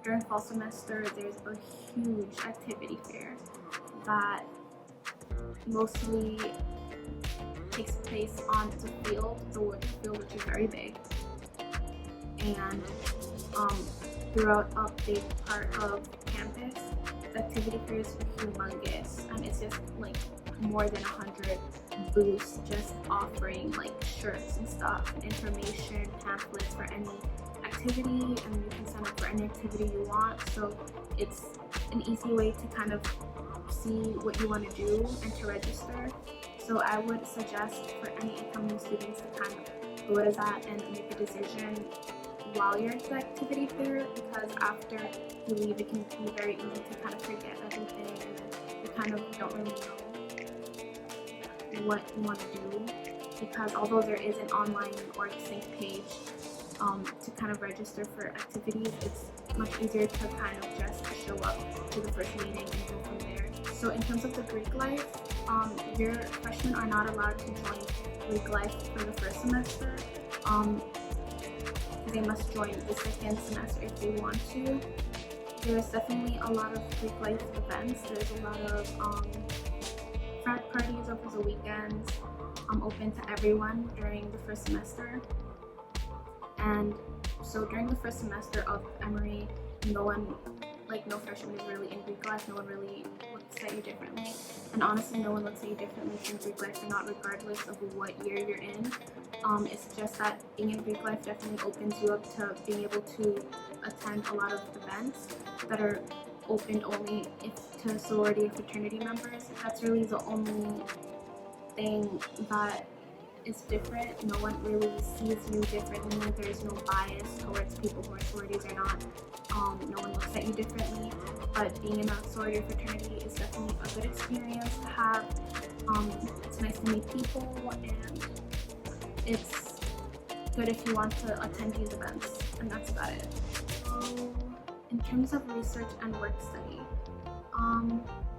During fall semester, there's a huge activity fair that mostly takes place on the field, the wood field, which is very big, and throughout a big part of campus, the activity fair is humongous, and it's just like more than 100 booths just offering like shirts and stuff and information, pamphlets for any activity, and you can sign up for any activity you want. So it's an easy way to kind of see what you want to do and to register. So I would suggest for any incoming students to kind of go to that and make a decision while you're at the activity fair, because after you leave it can be very easy to kind of forget everything, and then you kind of don't really know what you want to do, because although there is an online or sync page to kind of register for activities, it's much easier to kind of just show up to the first meeting and go from there. So in terms of the Greek life, your freshmen are not allowed to join Greek life for the first semester. They must join the second semester if they want to. There's definitely a lot of Greek life events. There's a lot of frat parties over the weekends, open to everyone during the first semester. And so during the first semester of Emory, no freshman is really in Greek life. No one really looks at you differently, and honestly no one looks at you differently in Greek life or not, regardless of what year you're in. It's just that being in Greek life definitely opens you up to being able to attend a lot of events that are opened only to sorority or fraternity members. That's really the only thing that is different. No one really sees you differently. There's no bias towards people who are sororities or not. No one looks at you differently. But being in a sorority or fraternity is definitely a good experience to have. It's nice to meet people, and it's good if you want to attend these events, and that's about it. In terms of research and work study,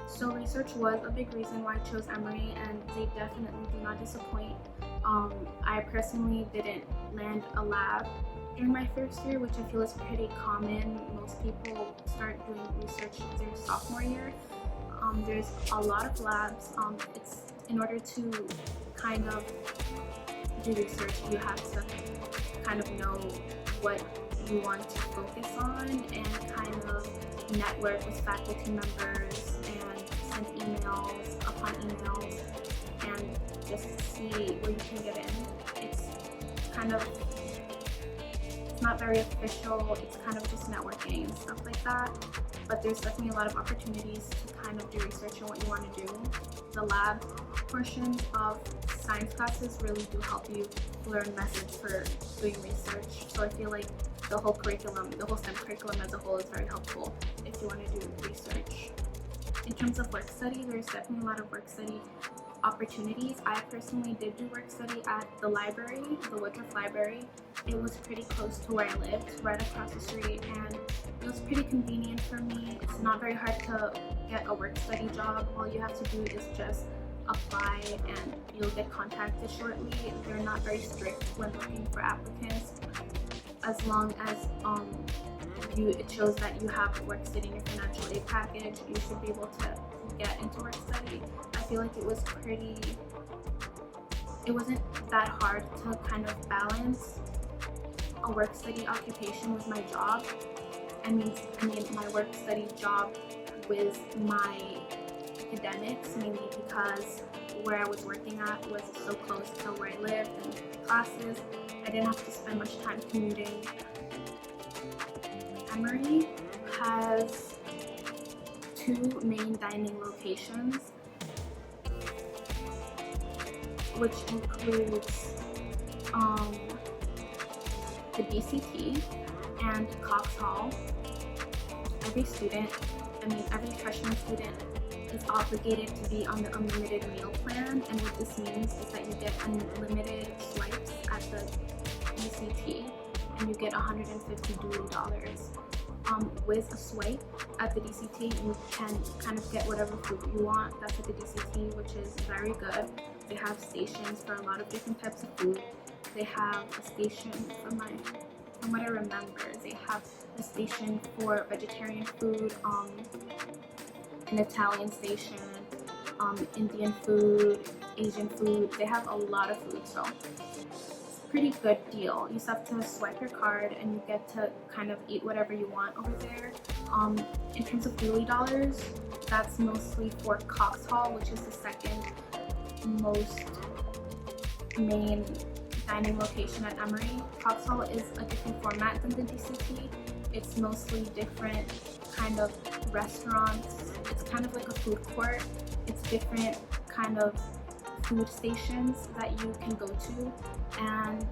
so research was a big reason why I chose Emory, and they definitely do not disappoint. I personally didn't land a lab during my first year, which I feel is pretty common. Most people start doing research their sophomore year. There's a lot of labs. It's in order to kind of do research, you have to kind of know what you want to focus on and kind of network with faculty members and send emails upon emails and just see where you can get in. It's not very official. It's kind of just networking and stuff like that. But there's definitely a lot of opportunities to kind of do research on what you want to do. The lab portions of science classes really do help you learn methods for doing research. So I feel like the whole curriculum, the whole STEM curriculum as a whole is very helpful if you want to do research. In terms of work study, there's definitely a lot of work study opportunities. I personally did do work study at the library, the Woodruff Library. It was pretty close to where I lived, right across the street, and it was pretty convenient for me. It's not very hard to get a work study job. All you have to do is just apply and you'll get contacted shortly. They're not very strict when looking for applicants. As long as it shows that you have work study in your financial aid package, you should be able to get into work study. I feel like it wasn't that hard to kind of balance a work study occupation with my job. I mean my work study job with my academics, mainly because where I was working at was so close to where I lived and classes. I didn't have to spend much time commuting. Emory has 2 main dining locations, which includes the DCT and Cox Hall. Every freshman student is obligated to be on the unlimited meal plan, and what this means is that you get unlimited swipes at the DCT, and you get $150 dollars. With a swipe at the DCT, you can kind of get whatever food you want. That's at the DCT, which is very good. They have stations for a lot of different types of food. They have a station for my from what I remember, they have a station for vegetarian food, an Italian station, Indian food, Asian food. They have a lot of food, so it's a pretty good deal. You just have to swipe your card and you get to kind of eat whatever you want over there. In terms of Dewey dollars, that's mostly for Cox Hall, which is the second most main dining location at Emory. Cox Hall is a different format than the DCT. It's mostly different kind of restaurants. It's kind of like a food court. It's different kind of food stations that you can go to, and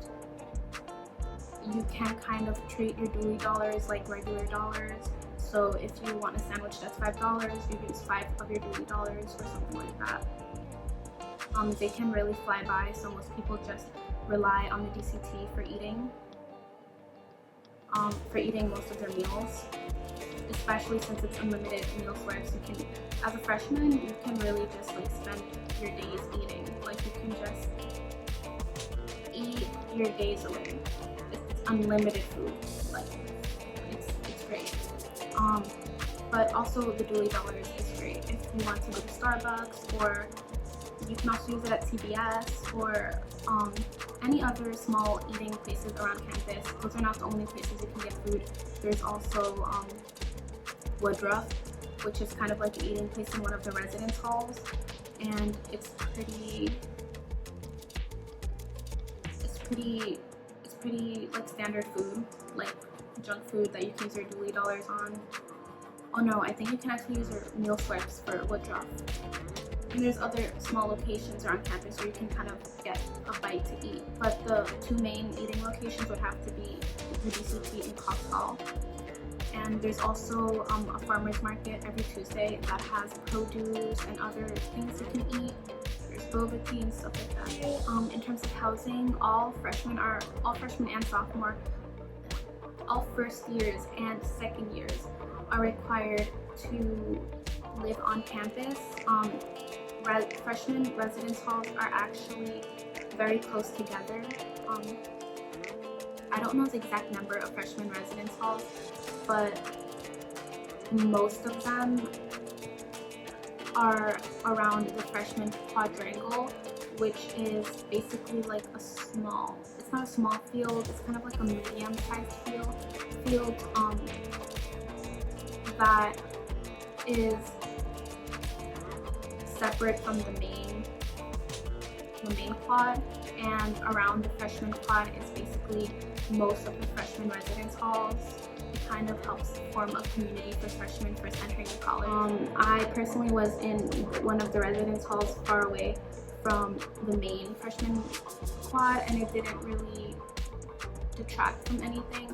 you can kind of treat your Dewey dollars like regular dollars. So if you want a sandwich that's $5, you use 5 of your Dewey dollars or something like that. They can really fly by, so most people just rely on the DCT for eating most of their meals, especially since it's unlimited meal swipes. You can, as a freshman, you can really just like spend your days eating. Like you can just eat your days away. It's unlimited food. Like it's great. But also the Dewey dollars is great if you want to go to Starbucks, or you can also use it at CVS or any other small eating places around campus. Those are not the only places you can get food. There's also Woodruff, which is kind of like an eating place in one of the residence halls, and it's pretty like standard food, like junk food that you can use your Dewey dollars on. Oh no, I think you can actually use your meal swipes for Woodruff. And there's other small locations around campus where you can kind of get a bite to eat. But the two main eating locations would have to be the DCT and Cox Hall. And there's also a farmer's market every Tuesday that has produce and other things you can eat. There's boba tea and stuff like that. In terms of housing, all freshmen and sophomore, all first years and second years are required to live on campus. Freshman residence halls are actually very close together. I don't know the exact number of freshman residence halls, but most of them are around the freshman quadrangle, which is basically like a small, it's not a small field, it's kind of like a medium-sized field that is separate from the main quad, and around the freshman quad is basically most of the freshman residence halls. It kind of helps form a community for freshmen first entering college. I personally was in one of the residence halls far away from the main freshman quad, and it didn't really detract from anything,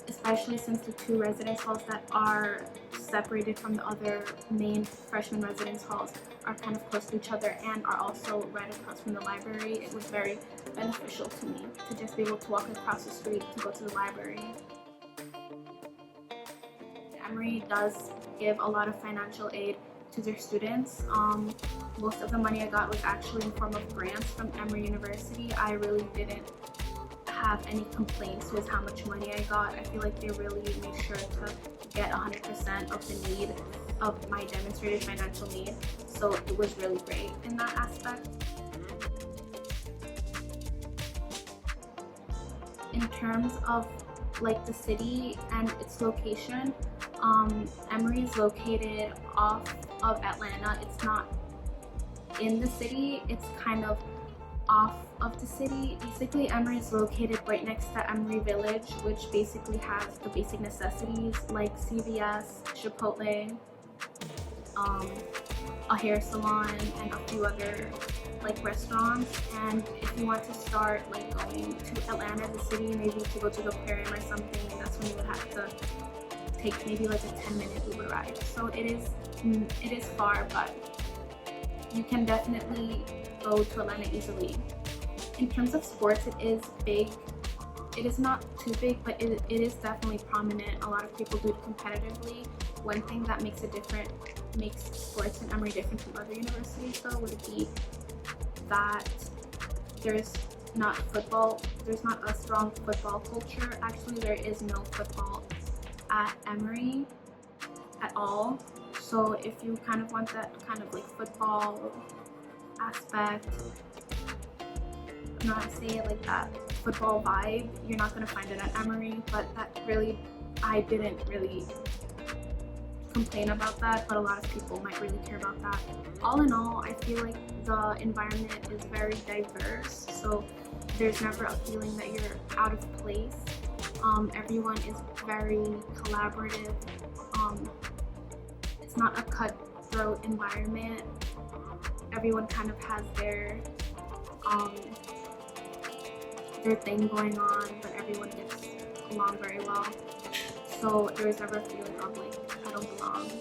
especially since the two residence halls that are separated from the other main freshman residence halls are kind of close to each other and are also right across from the library. It was very beneficial to me to just be able to walk across the street to go to the library. Emory does give a lot of financial aid to their students. Most of the money I got was actually in form of grants from Emory University. I really didn't have any complaints with how much money I got. I feel like they really made sure to get 100% of the need of my demonstrated financial need, so it was really great in that aspect. In terms of like the city and its location, Emory is located off of Atlanta. It's not in the city, it's kind of off of the city. Basically, Emory is located right next to Emory Village, which basically has the basic necessities like CVS, Chipotle, a hair salon, and a few other like restaurants. And if you want to start like going to Atlanta, the city, maybe to go to the aquarium or something, that's when you would have to take maybe like a 10-minute Uber ride. So it is far, but you can definitely go to Atlanta easily. In terms of sports, it is big. It is not too big, but it is definitely prominent. A lot of people do it competitively. One thing that makes sports in Emory different from other universities, though, would be that there's not football there's not a strong football culture. Actually, there is no football at Emory at all. So if you kind of want that kind of like football aspect, not say it like that, football vibe, you're not gonna find it at Emory. But that really, I didn't really complain about that, but a lot of people might really care about that. All in all, I feel like the environment is very diverse, so there's never a feeling that you're out of place. Everyone is very collaborative. It's not a cutthroat environment. Everyone kind of has their thing going on, but everyone gets along very well. So there was never a feeling of like I don't belong.